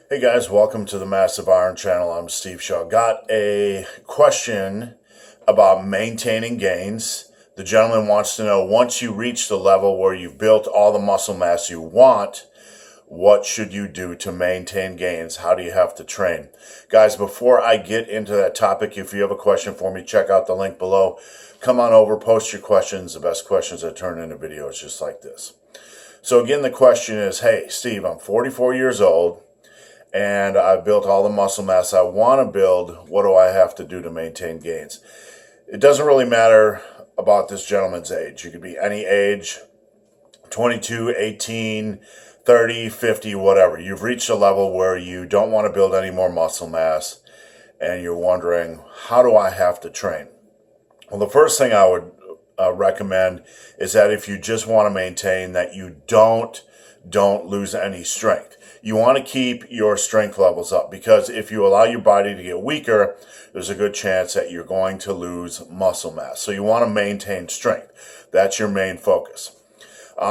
Hey guys, welcome to the Massive Iron Channel. I'm Steve Shaw. Got a question about maintaining gains. The gentleman wants to know, once you reach the level where you've built all the muscle mass you want, what should you do to maintain gains? How do you have to train? Guys, before I get into that topic, if you have a question for me, check out the link below. Come on over, post your questions. The best questions I turn into videos just like this. So again, the question is, hey, Steve, I'm 44 years old and I've built all the muscle mass I want to build. What do I have to do to maintain gains? It doesn't really matter about this gentleman's age. You could be any age, 22, 18, 30, 50, whatever. You've reached a level where you don't want to build any more muscle mass and you're wondering, how do I have to train? Well, the first thing I would recommend is that if you just want to maintain, that you don't lose any strength. You want to keep your strength levels up, because if you allow your body to get weaker, there's a good chance that you're going to lose muscle mass. So you want to maintain strength. That's your main focus.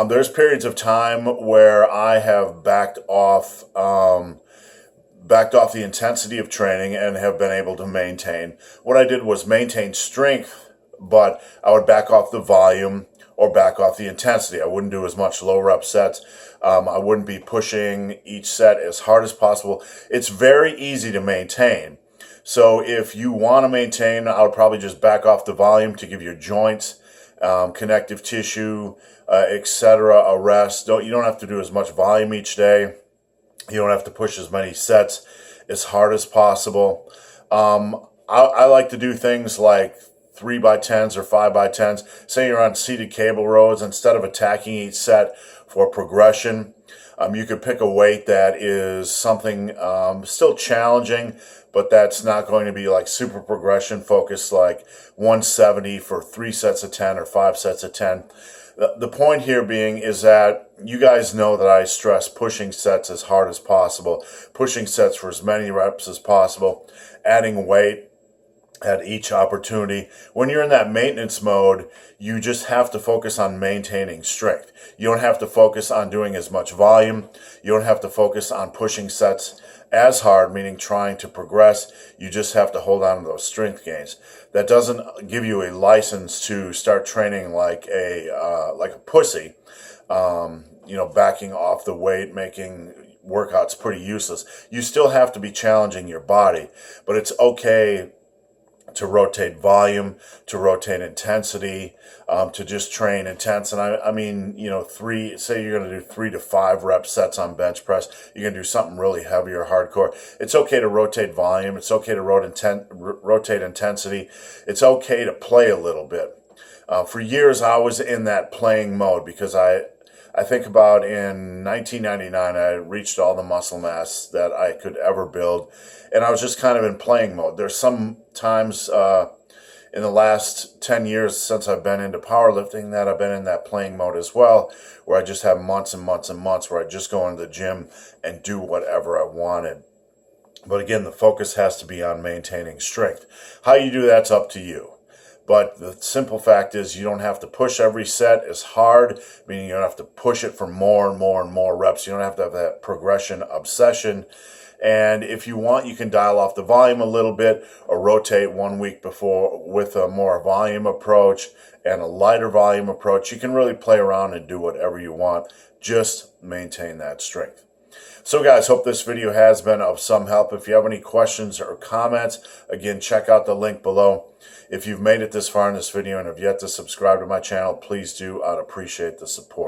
There's periods of time where I have backed off the intensity of training and have been able to maintain. What I did was maintain strength, but I would back off the volume or back off the intensity. I wouldn't do as much low rep sets. I wouldn't be pushing each set as hard as possible. It's very easy to maintain. So if you want to maintain, I would probably just back off the volume to give your joints, connective tissue, etc. a rest. You don't have to do as much volume each day. You don't have to push as many sets as hard as possible. I like to do things like 3x10s or 5x10s. Say you're on seated cable rows, instead of attacking each set for progression, you could pick a weight that is something still challenging, but that's not going to be like super progression focused, like 170 for 3 sets of 10 or 5 sets of 10. The point here being is that you guys know that I stress pushing sets as hard as possible, pushing sets for as many reps as possible, adding weight at each opportunity. When you're in that maintenance mode, you just have to focus on maintaining strength. You don't have to focus on doing as much volume. You don't have to focus on pushing sets as hard, meaning trying to progress. You just have to hold on to those strength gains. That doesn't give you a license to start training like a pussy, backing off the weight, making workouts pretty useless. You still have to be challenging your body, but it's okay to rotate volume, to rotate intensity, to just train intense. And I mean, say you're going to do 3 to 5 rep sets on bench press. You're going to do something really heavy or hardcore. It's okay to rotate volume. It's okay to rotate intensity. It's okay to play a little bit. For years, I was in that playing mode, because I think about in 1999, I reached all the muscle mass that I could ever build, and I was just kind of in playing mode. There's some times in the last 10 years since I've been into powerlifting that I've been in that playing mode as well, where I just have months and months and months where I just go into the gym and do whatever I wanted. But again, the focus has to be on maintaining strength. How you do that's up to you. But the simple fact is, you don't have to push every set as hard, meaning you don't have to push it for more and more and more reps. You don't have to have that progression obsession. And if you want, you can dial off the volume a little bit, or rotate 1 week before with a more volume approach and a lighter volume approach. You can really play around and do whatever you want. Just maintain that strength. So guys, hope this video has been of some help. If you have any questions or comments, again, check out the link below. If you've made it this far in this video and have yet to subscribe to my channel, please do. I'd appreciate the support.